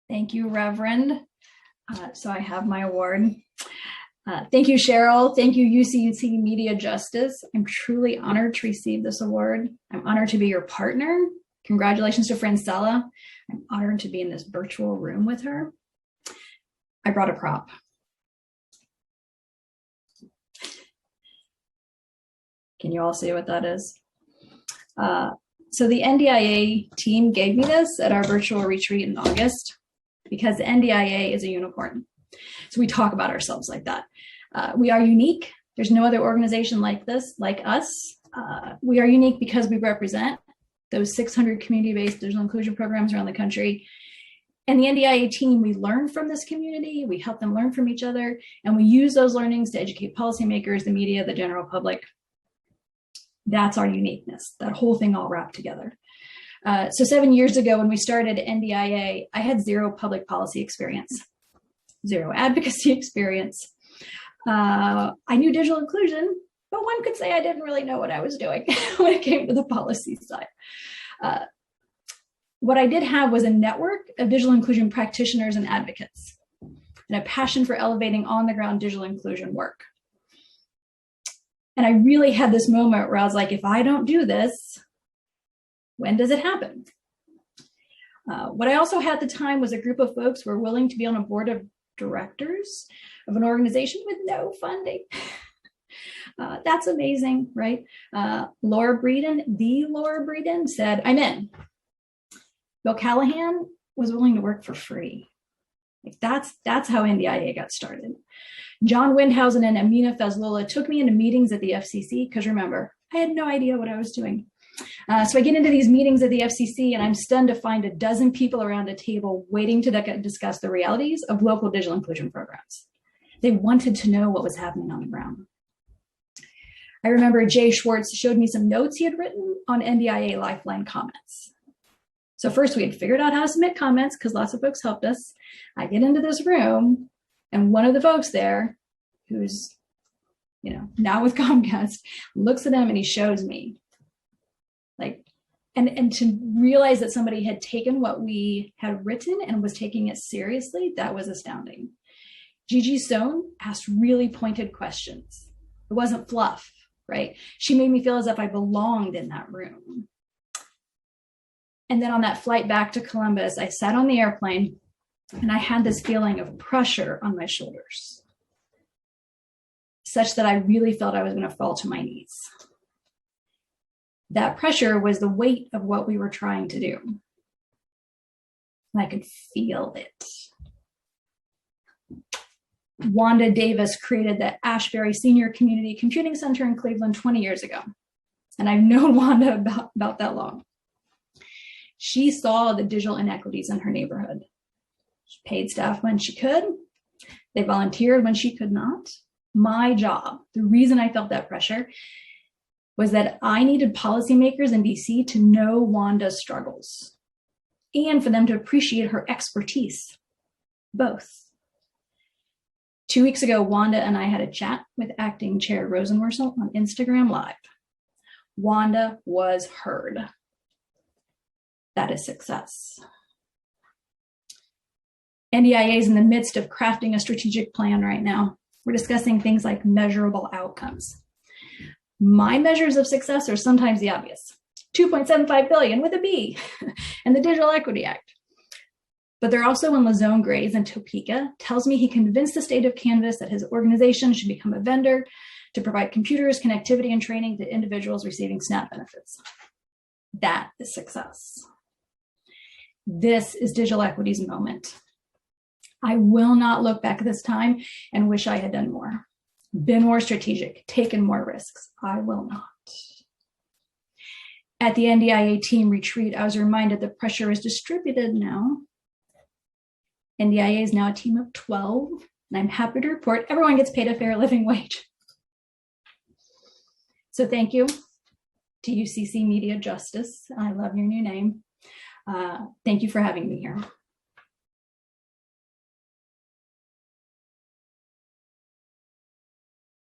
Thank you, Reverend. So I have my award. Thank you, Cheryl. Thank you, UCUC Media Justice. I'm truly honored to receive this award. I'm honored to be your partner. Congratulations to Francella. I'm honored to be in this virtual room with her. I brought a prop. Can you all see what that is? So the NDIA team gave me this at our virtual retreat in August because the NDIA is a unicorn. So we talk about ourselves like that. We are unique. There's no other organization like this, like us. We are unique because we represent those 600 community-based digital inclusion programs around the country. And the NDIA team, we learn from this community, we help them learn from each other, and we use those learnings to educate policymakers, the media, the general public. That's our uniqueness, that whole thing all wrapped together. So 7 years ago when we started NDIA, I had zero public policy experience, zero advocacy experience. I knew digital inclusion, but one could say I didn't really know what I was doing when it came to the policy side. What I did have was a network of digital inclusion practitioners and advocates, and a passion for elevating on-the-ground digital inclusion work. And I really had this moment where I was like, if I don't do this, when does it happen? What I also had at the time was a group of folks who were willing to be on a board of directors of an organization with no funding. That's amazing, right? Laura Breeden said, I'm in. Bill Callahan was willing to work for free. Like that's how NDIA got started. John Windhausen and Amina Fazlullah took me into meetings at the FCC, because remember, I had no idea what I was doing. So I get into these meetings at the FCC and I'm stunned to find a dozen people around a table waiting to discuss the realities of local digital inclusion programs. They wanted to know what was happening on the ground. I remember Jay Schwartz showed me some notes he had written on NDIA Lifeline comments. So first we had figured out how to submit comments because lots of folks helped us. I get into this room and one of the folks there, who's, now with Comcast, looks at him and he shows me. Like, and to realize that somebody had taken what we had written and was taking it seriously, that was astounding. Gigi Stone asked really pointed questions. It wasn't fluff, right? She made me feel as if I belonged in that room. And then on that flight back to Columbus, I sat on the airplane and I had this feeling of pressure on my shoulders, such that I really felt I was going to fall to my knees. That pressure was the weight of what we were trying to do. And I could feel it. Wanda Davis created the Ashbury Senior Community Computing Center in Cleveland 20 years ago. And I've known Wanda about that long. She saw the digital inequities in her neighborhood. She paid staff when she could. They volunteered when she could not. My job, the reason I felt that pressure, was that I needed policymakers in DC to know Wanda's struggles and for them to appreciate her expertise, both. 2 weeks ago, Wanda and I had a chat with Acting Chair Rosenworcel on Instagram Live. Wanda was heard. That is success. NDIA is in the midst of crafting a strategic plan right now. We're discussing things like measurable outcomes. My measures of success are sometimes the obvious. 2.75 billion with a B and the Digital Equity Act. But they're also when LaZone Grays in Topeka tells me he convinced the state of Kansas that his organization should become a vendor to provide computers, connectivity, and training to individuals receiving SNAP benefits. That is success. This is digital equity's moment. I will not look back at this time and wish I had done more, been more strategic, taken more risks. I will not. At the NDIA team retreat, I was reminded the pressure is distributed now. NDIA is now a team of 12, and I'm happy to report everyone gets paid a fair living wage. So thank you to UCC Media Justice. I love your new name. Thank you for having me here.